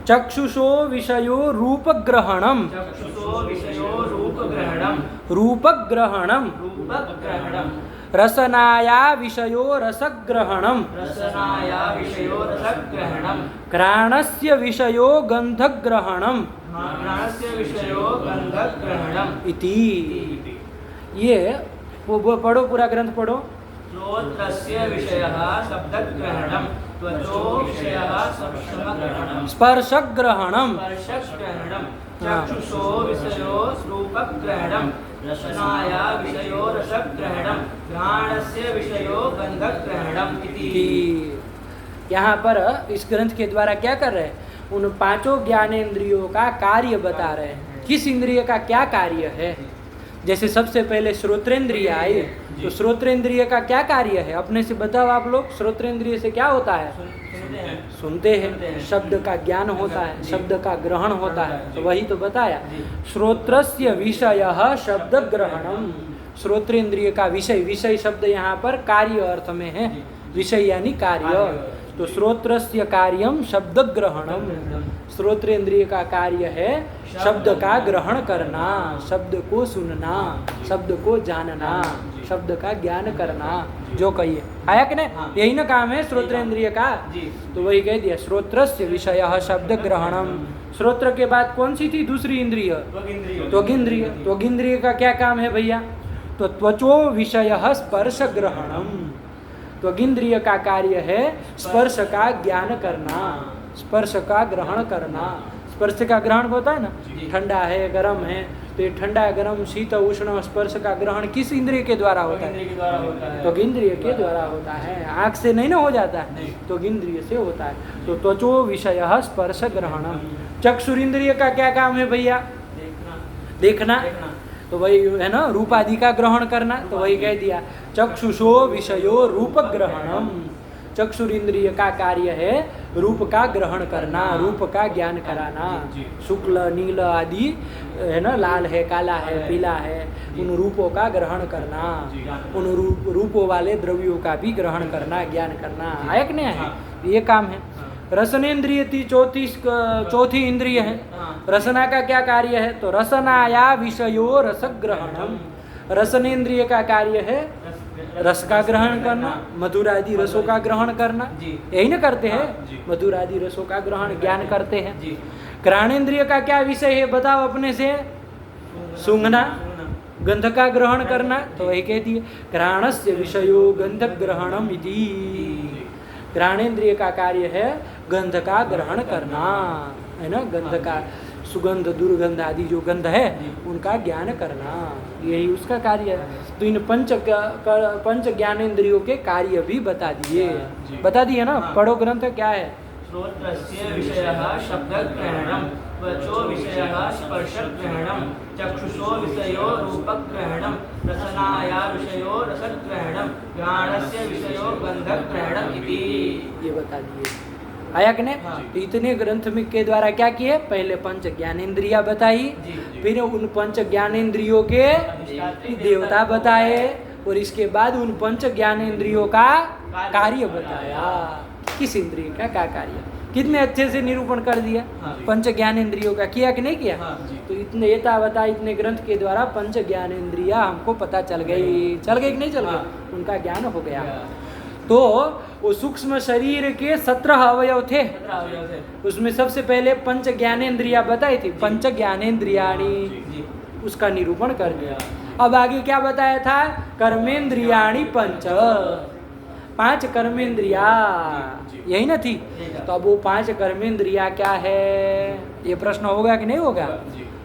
चक्षुषो विषयो रूप ग्रहणम, रूप ग्रहणम, रसनाया विषयो रसग्रहणम, घ्राणस्य विषयो गंधग्रहणम इति। ये वो पढ़ो, पूरा ग्रंथ पढ़ो। श्रोत्रस्य विषयः शब्दग्रहणम, त्वचो विषयः स्पर्शग्रहणम, स्पर्शग्रहणम, चक्षुषो विषयो रूपग्रहणम, रसनाया विषयो रसग्रहणम, घ्राणस्य विषयो गंधग्रहणम इति। यहाँ पर इस ग्रंथ के द्वारा क्या कर रहे हैं? उन पांचों ज्ञानेन्द्रियों का कार्य बता रहे हैं। किस इंद्रिय का क्या कार्य है? जैसे सबसे पहले श्रोत्रेंद्रिय आई, तो श्रोत्रेंद्रिय का क्या कार्य है अपने से बताओ आप लोग। श्रोत्रेंद्रिय से क्या होता है? सुनते हैं, शब्द का ज्ञान होता है, शब्द का ग्रहण होता है। तो वही तो बताया, श्रोत्रस्य विषयः शब्द ग्रहणम। श्रोत्रेंद्रिय का विषय, विषय शब्द यहाँ पर कार्य अर्थ में है, विषय यानी कार्य। तो श्रोत्रस्य कार्यम शब्द ग्रहणम, श्रोत्रेंद्रिय का कार्य है शब्द का ग्रहण करना, शब्द को सुनना, शब्द को जानना, शब्द का ज्ञान करना। जो कहिए आया कि नहीं? हाँ। यही ना काम है श्रोत्रेंद्रिय का। तो वही कह दिया, श्रोत्रस्य विषयः शब्द ग्रहणम। श्रोत्र के बाद कौन सी थी दूसरी इंद्रिय? त्वगिंद्रिय। त्वगिंद्रिय का क्या काम है भैया? तो त्वचो विषयः स्पर्श ग्रहणम। त्वगिंद्रिय का कार्य है स्पर्श का ज्ञान करना, स्पर्श का ग्रहण करना। स्पर्श का ग्रहण होता है ना, ठंडा है, गर्म है, तो ये ठंडा, गर्म, शीत, उष्ण स्पर्श का ग्रहण किस इंद्रिय के द्वारा होता है? त्वगिंद्रिय के द्वारा होता है। आँख से नहीं ना हो जाता है, त्वगिंद्रिय से होता है। तो त्वचो विषयः स्पर्श ग्रहणम। चक्षुरिंद्रिय का क्या काम है भैया? देखना। तो वही है ना, रूप आदि का ग्रहण करना। तो वही कह दिया, चक्षुषो विषयो रूप ग्रहणम। चक्षुरिंद्रिय का कार्य है रूप का ग्रहण करना, रूप का ज्ञान कराना। शुक्ल, नील आदि है ना, लाल है, काला है, पीला है, उन रूपों का ग्रहण करना, उन रूपों वाले द्रव्यों का भी ग्रहण करना, ज्ञान करना। आया कि नहीं है? ये काम है। रसनेन्द्रिय चौथी इंद्रिय है। रसना का क्या कार्य है? तो रसनाया विषयो रसग्रहणम। रसनेन्द्रिय का कार्य है रस का ग्रहण करना, मधुर आदि रसों का ग्रहण करना। यही ना करते हैं, मधुर आदि रसों का ग्रहण ज्ञान करते हैं। घ्राणेन्द्रिय का क्या विषय है बताओ अपने से? सूंघना, गंध का ग्रहण करना। तो वही कहती है, घ्राणस्य विषयो गंध ग्रहणम इति। घ्राणेन्द्रिय का कार्य है गंध का ग्रहण करना, है ना, गंध का सुगंध, दुर्गंध आदि जो गंध है उनका ज्ञान करना, यही उसका कार्य है। तो इन पंच ज्ञानेन्द्रियों के कार्य भी बता दिए ना। पढ़ो ग्रंथ क्या है? श्रोत्रस्य विषयः शब्दग्रहणं, त्वचो विषयः स्पर्शग्रहणं, चक्षुषो विषयो रूपग्रहणं, रसनाया विषयो रसग्रहणं, घ्राणस्य विषयो गन्धग्रहणम् इति। ये बता दिए। आया कि नहीं? तो इतने ग्रंथ में के द्वारा क्या किए? पहले पंच ज्ञानेन्द्रिया बताई, फिर उन पंच ज्ञानेन्द्रियों के देवता बताए, और इसके बाद उन पंच ज्ञानेन्द्रियों का कार्य बताया। किस इंद्रिय का क्या कार्य? कितने अच्छे से निरूपण कर दिया पंच ज्ञानेन्द्रियों का। किया कि नहीं किया? तो इतने इतने ग्रंथ के द्वारा पंच ज्ञानेन्द्रिया हमको पता चल गई कि नहीं चल गई? उनका ज्ञान हो गया। तो वो सूक्ष्म शरीर के 17 अवयव थे, उसमें सबसे पहले पंच ज्ञानेन्द्रिया बताई थी, पंच ज्ञानेन्द्रियाणी, उसका निरूपण कर दिया। अब आगे क्या बताया था? कर्मेंद्रियाणी पंच, 5 कर्मेंद्रिया, यही ना थी? तो अब वो 5 कर्मेंद्रिया क्या है, ये प्रश्न होगा कि नहीं होगा?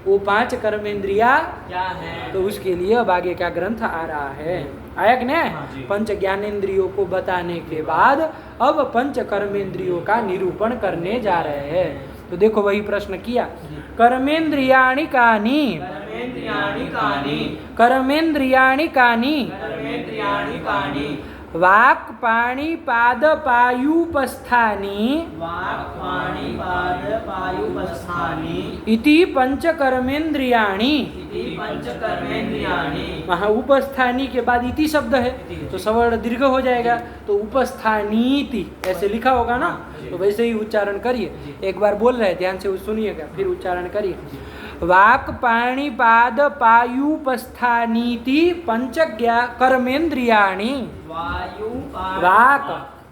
वो 5 कर्मेंद्रिया क्या है? तो उसके लिए अब आगे क्या ग्रंथ आ रहा है? आया कि नहीं? पंच ज्ञानेन्द्रियों को बताने के बाद अब पंच कर्मेंद्रियों का निरूपण करने जा रहे हैं। तो देखो वही प्रश्न किया, कर्मेंद्रियाणि कानि, कर्मेंद्रियाणि कानि, कर्मेंद्रियाणि कानि, कर्मेंद्रियाणि कानि, वाक् पाणि पाद पायुपस्थानि, वाक् पाणि पाद पायुपस्थानि, इति पंच कर्मेंद्रियाणि। इति पंच कर्मेंद्रियाणि। वहाँ उपस्थानी के बाद इति शब्द है तो सवर्ण दीर्घ हो जाएगा, तो उपस्थानीति ऐसे लिखा होगा ना, तो वैसे ही उच्चारण करिए। एक बार बोल रहे ध्यान से सुनिएगा, फिर उच्चारण करिए। वाक् पाणि पाद पायुपस्थानीति पंच कर्मेंद्रियाणि। वाक्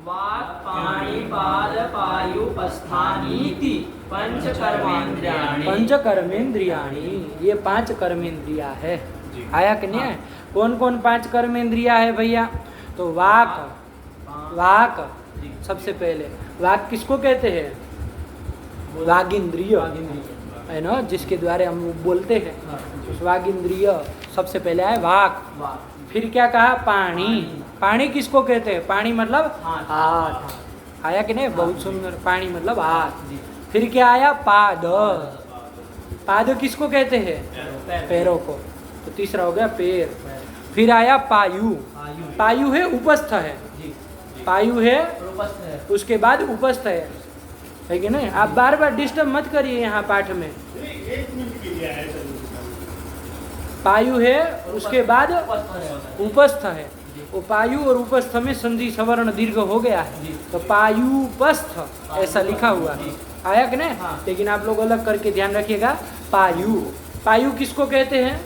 वाक् पाणि पाद पायुपस्थानीति पंच कर्मेंद्रियाणि। पंच कर्मेंद्रियाणि, ये 5 कर्मेंद्रिया है। आया कि नहीं है? कौन कौन 5 कर्मेंद्रिया है भैया? तो वाक सबसे पहले, वाक किसको कहते हैं? वागिंद्रिय है ना, जिसके द्वारा हम लोग बोलते हैं, उस वागिंद्रिय सबसे पहले है वाक। फिर क्या कहा? पाणी। पाणी किसको कहते हैं? पाणी मतलब हाथ। आया कि नहीं? बहुत सुंदर। पाणी मतलब हाथ। फिर क्या आया? पाद। पाद किसको कहते हैं? पैरों को। तो तीसरा हो गया पैर। फिर आया पायु। आयु पायु है उपस्थ है, जी पायु है उपस्थ है। उसके बाद उपस्थ है कि नहीं? आप बार बार डिस्टर्ब मत करिए यहाँ पाठ में। एक मिनट के लिए आया था। पायु है उसके बाद उपस्थ है। उपस्थ है। वो पायु और उपस्थ में संधि सवर्ण दीर्घ हो गया है, जी। तो पायुपस्थ ऐसा लिखा हुआ है। आया कि नहीं? हाँ। लेकिन आप लोग अलग करके ध्यान रखिएगा। पायु, पायु किसको कहते हैं?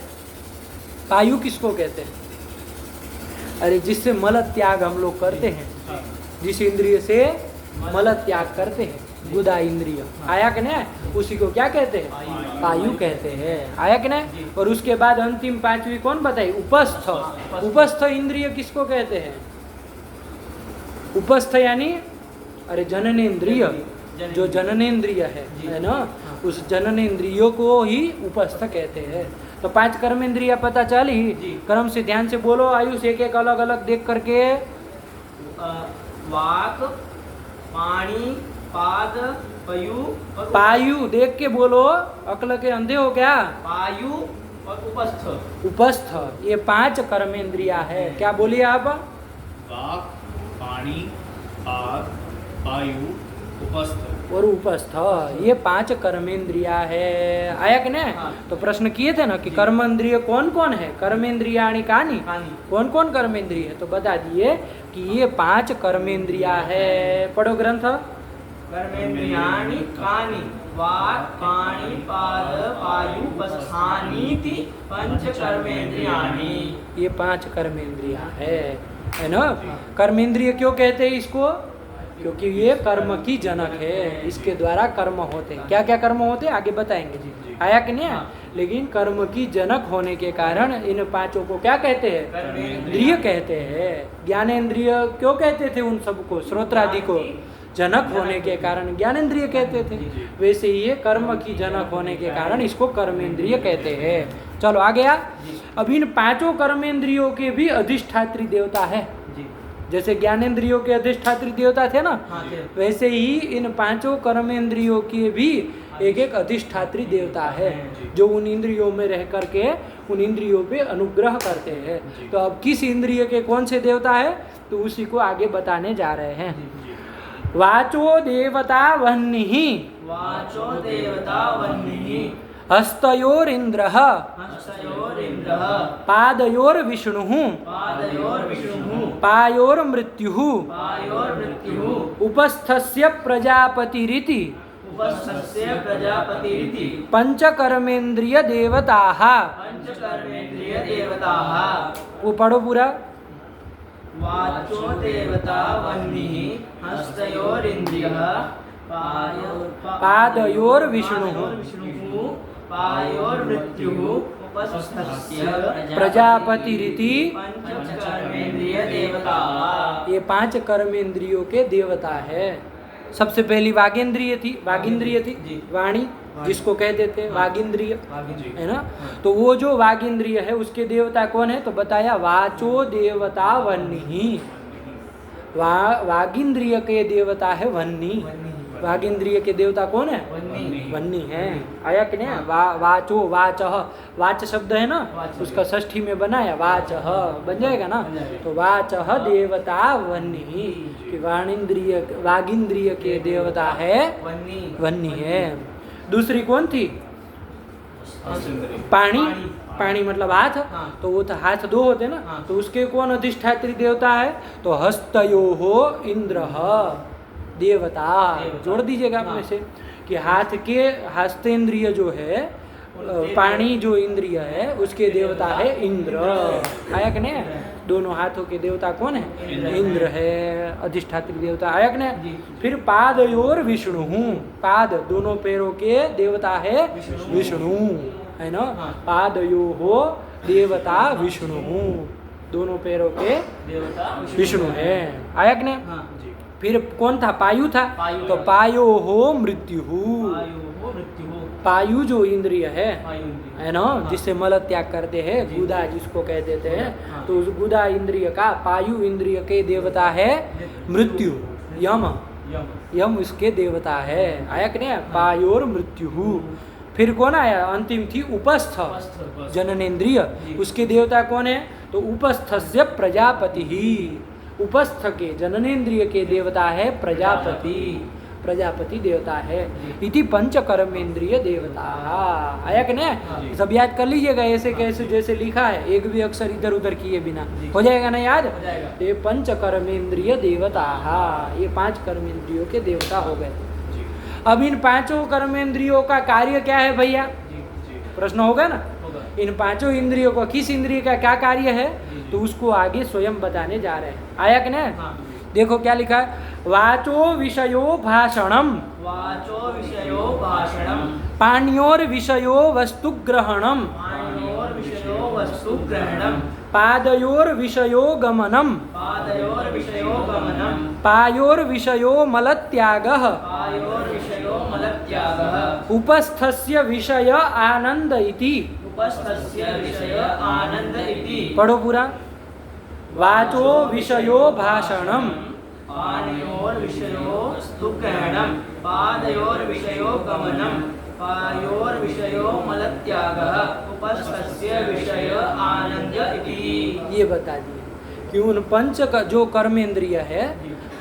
पायु किसको कहते हैं? अरे जिससे मल त्याग हम लोग करते हैं, जिस इंद्रिय से मल त्याग करते हैं, गुदा इंद्रिय। आया कि नहीं? उसी को क्या कहते हैं? पायु कहते हैं। आया कि नहीं? और उसके बाद अंतिम पांचवी कौन बताई? उपस्थ। उपस्थ इंद्रिय किसको कहते हैं? उपस्थ यानी अरे जननेन्द्रिय, जो जननेन्द्रिय है ना, उस जननेन्द्रियों को ही उपस्थ कहते हैं। तो 5 कर्मेंद्रिय पता चली। क्रम से ध्यान से बोलो आयुष, एक एक अलग अलग देख करके। वाक, पाणी, पाद, पयु और पायु देख के बोलो, अक्ल के अंधे हो क्या? पायु और उपस्थ। उपस्थ, ये 5 कर्मेंद्रिया है। क्या बोलिए आप? वाक, पाणी, पाद, पायु, उपस्थ और उपस्थ, ये 5 कर्मेंद्रिया है। आया कि नहीं? हाँ। तो प्रश्न किए थे ना कि कर्मेंद्रिय कौन कौन है? कर्मेंद्रियाणि कानि? कानि। कौन कौन कर्मेंद्रिय है? तो बता दिए कि ये 5 कर्मेंद्रिया है। पढ़ो ग्रंथ। कर्मेन्द्रियाणि कानि? वाक्, पाणि, पाद, पायु, उपस्थानीति पंच कर्मेन्द्रियाणि। ये 5 कर्मेंद्रिया है ना? कर्मेंद्रिय क्यों कहते हैं इसको? क्योंकि ये कर्म की जनक है, इसके द्वारा कर्म होते हैं। क्या क्या कर्म होते हैं आगे बताएंगे जी। आया कि नहीं? लेकिन कर्म की जनक होने के कारण इन 5 को क्या कहते हैं? इंद्रिय कहते हैं। ज्ञानेन्द्रिय क्यों कहते थे उन सबको? श्रोत्रादि को जनक होने के कारण ज्ञानेन्द्रिय कहते थे। वैसे ही ये कर्म की जनक होने के कारण इसको कर्मेंद्रिय कहते हैं। चलो आगे आ। अब इन 5 कर्मेंद्रियों के भी अधिष्ठात्री देवता है। जैसे ज्ञानेन्द्रियों के अधिष्ठात्री देवता थे ना, वैसे ही इन 5 कर्मेंद्रियों के भी एक एक अधिष्ठात्री देवता है, जो उन इंद्रियों में रह करके उन इंद्रियों पे अनुग्रह करते हैं। तो अब किस इंद्रिय के कौन से देवता है, तो उसी को आगे बताने जा रहे हैं। वाचो देवता वह्निः, वाचो देवता वह्निः, हस्तयोरिन्द्रः, हस्तयोरिन्द्रः, पादयोर्विष्णुः, पादयोर्विष्णुः, पायोर्मृत्युः, पायोर्मृत्युः, उपस्थस्य प्रजापतिरिति उपस्थस्य प्रजापतिरिति पंचकर्मेन्द्रिय देवताः। पंचकर्मेन्द्रिय देवताः। वो पढ़ो पूरा। वाचो देवता वह्निः, हस्तयोरिन्द्रियः, पादयोर्विष्णुः, पायोर्मृत्युः, उपस्थस्य प्रजापतिरिति पंचकर्मेन्द्रिय देवताः। ये 5 कर्मेंद्रियों के देवता है। सबसे पहली वागेंद्रिय थी, वागिंद्रिय थी, वाणी जिसको कहते थे वागिंद्रिय, है ना? तो वो जो वागिंद्रिय है उसके देवता कौन है? तो बताया वाचो देवता वह्निः। वागिंद्रिय के देवता है वह्नि। वागिंद्रिय के देवता कौन है? वह्नि है। आया कि नहीं? वाचो, वाचः, वाच शब्द है ना, उसका षष्ठी में बनाया वाचः, बन जाएगा ना। तो वाचः देवता वह्नि, कि वागिंद्रिय के देवता है वह्नि है। दूसरी कौन थी? पाणी। पाणी मतलब हाथ। तो वो तो हाथ 2 होते ना, तो उसके कौन अधिष्ठात्री देवता है? तो हस्तयोः इंद्रः देवता। जोड़ दीजिएगा अपने से कि हाथ के हस्तेंद्रिय जो है, पाणी जो इंद्रिय है उसके देवता है इंद्र। आया कि नहीं? दोनों हाथों के देवता कौन है? इंद्र है, अधिष्ठात्री देवता। आया कि नहीं? फिर पादयोर विष्णु, पाद दोनों पैरों के देवता है विष्णु, है ना? पादयोः देवता विष्णु, दोनों पैरों के विष्णु है। आया कि नहीं? फिर कौन था? पायु था। तो पायोः मृत्युः, पायु जो इंद्रिय है ना, जिससे मल त्याग करते हैं, गुदा जिसको कह देते हैं, तो उस गुदा इंद्रिय का, पायु इंद्रिय के देवता है मृत्यु, यम। यम इसके देवता है। आया कि नहीं? पायोर मृत्यु, फिर कौन आया? अंतिम थी उपस्थ, जननेन्द्रिय। उसके देवता कौन है? तो उपस्थस्य प्रजापति ही। उपस्थ के जननेन्द्रिय के देवता है प्रजापति, प्रजापति देवता है। इति पंच कर्मेंद्रिय देवता। आया कि नहीं? सब याद कर लीजिएगा ऐसे कैसे जैसे लिखा है, एक भी अक्षर इधर उधर किए बिना। हो जाएगा ना याद? ये पंच कर्मेंद्रिय देवता, ये 5 कर्मेंद्रियों के देवता हो गए। अब इन 5 कर्मेंद्रियों का कार्य क्या है भैया? प्रश्न होगा ना? इन 5 इंद्रियों को, किस इंद्रिय का क्या कार्य है, तो उसको आगे स्वयं बताने जा रहे हैं। आया कि नहीं? देखो क्या लिखा है? वाचो विषयो भाषणम, वाचो विषयो भाषणम, पाण्योर विषयो वस्तु ग्रहणम, पाण्योर विषयो वस्तु ग्रहणम, पादयोर विषयो गमनम, पादयोर विषयो गमनम, पायोर विषयो मलत्यागः, पायोर विषयो मलत्यागः, उपस्थस्य विषय आनंद इति। उपस्थस्य विषय आनंद इति। पढ़ो पूरा। वाचो विषयो भाषणम, पाणयोर विषयो वस्तुग्रहणम, पादयोर विषयो गमनम, पायोर विषयो मलत्यागः, उपस्थस्य विषय आनंद इति। ये बता दिए कि उन 5 का जो कर्मेंद्रिय है,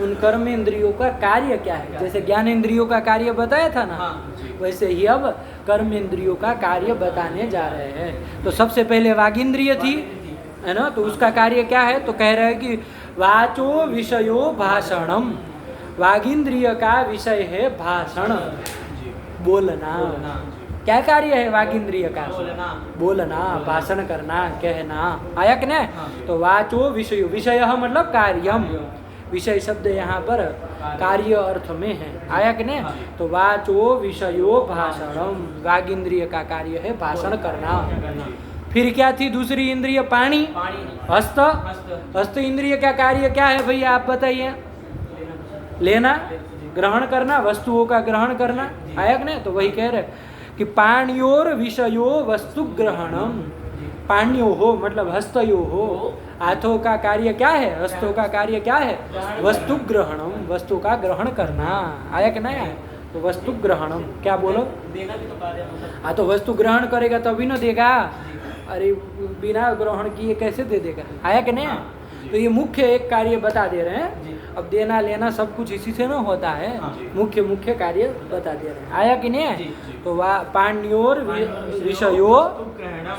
उन कर्मेंद्रियों का कार्य क्या है। जैसे ज्ञानेंद्रियों का कार्य बताया था ना, वैसे ही अब कर्मेंद्रियों का कार्य बताने जा रहे हैं। तो सबसे पहले वागींद्रिय थी, है ना? तो उसका कार्य क्या है? तो कह रहे हैं कि वाचो विषयो भाषणम, वागींद्रिय का विषय है भाषण, बोलना। क्या कार्य है वागींद्रिय का? बोलना, भाषण करना, कहना। आया कि नहीं? तो वाचो विषयो, विषय मतलब कार्यम, विषय शब्द यहाँ पर कार्य अर्थ में है। आया कि नहीं? तो वाचो विषयो भाषणम, वागींद्रिय का कार्य है भाषण करना। फिर क्या थी दूसरी इंद्रिय? पाणी, हस्त। हस्त इंद्रिय का कार्य क्या है भैया आप बताइए? लेना, ग्रहण करना, वस्तुओं का ग्रहण करना। आया कि नहीं? तो वही कह रहे कि पाण्योर विषयो वस्तु ग्रहणम, पाण्यो हो मतलब हस्तयो हो। हाथों का कार्य क्या है? हस्तों का कार्य क्या है? वस्तु ग्रहणम, वस्तु का ग्रहण करना। आया कि नहीं? तो वस्तु ग्रहणम क्या बोलो? देना भी तो कार्य होता है। तो वस्तु ग्रहण करेगा तभी ना देगा। अरे बिना ग्रहण किए कैसे दे देगा? आया कि नहीं? तो ये मुख्य एक कार्य बता दे रहे हैं। अब देना लेना सब कुछ इसी से ना होता है। मुख्य मुख्य कार्य बता दे रहे हैं। आया कि नहीं? तो पाण्योर विषयो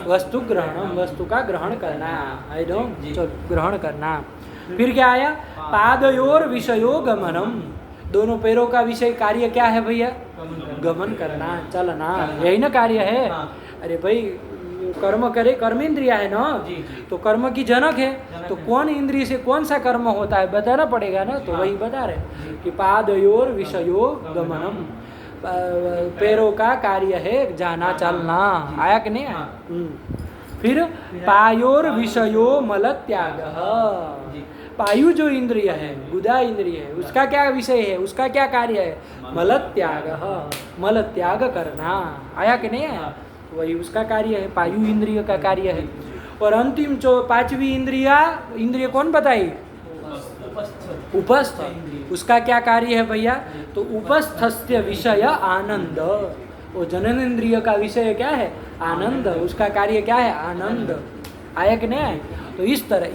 वस्तु ग्रहणम, वस्तु का ग्रहण करना। आई नो, चलो ग्रहण करना। फिर क्या आया? पादयोर विषयो गमनम, दोनों पैरों का विषय कार्य क्या है भैया? गमन करना, चलना, यही ना कार्य है। अरे भाई कर्म करे, कर्मेंद्रिया है ना, तो कर्म की जनक है। तो कौन इंद्रिय से कौन सा कर्म होता है बताना पड़ेगा ना। तो वही बता रहे कि पादयोर विषयो गमनम, पैरों का कार्य है जाना चलना। आया कि नहीं? फिर पायोर विषयो मल त्याग, पायु जो इंद्रिय है, गुदा इंद्रिय है, उसका क्या विषय है? उसका क्या कार्य है? मल त्याग, मल त्याग करना। आया कि नहीं? वही उसका कार्य है, पायु इंद्रिय का कार्य है। और अंतिम जो 5वीं इंद्रिय कौन बताई? उपस्थ। उसका क्या कार्य है भैया? तो उपस्थस्य विषय आनंद, वो जननेन्द्रिय का विषय क्या है? आनंद। उसका कार्य क्या है? आनंद। आया कि नहीं? तो इस तरह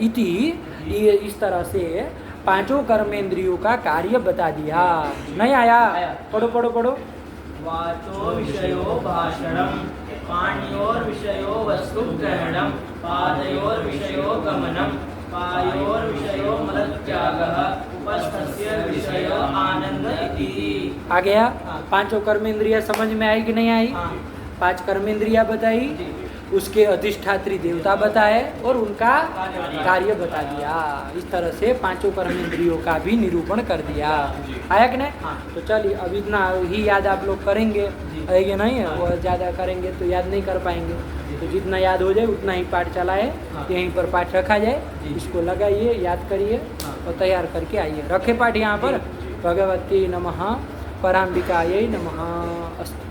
ये इस तरह से 5 कर्मेंद्रियों का कार्य बता दिया। नहीं आया? पढ़ो पढ़ो पढ़ो। वाचो विषयो भाषणम, पाण्योर विषयो वस्तु ग्रहणम, पादयोर विषयो गमनम, पायोर विषयो मलत्यागः, उपस्थस्य विषय आनंद इति। आ गया? 5 कर्मेंद्रिया समझ में आई कि नहीं आई? 5 कर्मेंद्रिया बताई, उसके अधिष्ठात्री देवता बताए और उनका कार्य बता दिया। इस तरह से 5 कर्मेंद्रियों का भी निरूपण कर दिया। आया कि नहीं? तो चलिए अब इतना ही याद आप लोग करेंगे, है नहीं? और ज़्यादा करेंगे तो याद नहीं कर पाएंगे। तो जितना याद हो जाए उतना ही पाठ चलाए, यहीं पर पाठ रखा जाए, इसको लगाइए, याद करिए और तैयार करके आइए। रखे पाठ यहाँ पर। भगवती नमः, पराम्बिकायै नमः। अस्तु।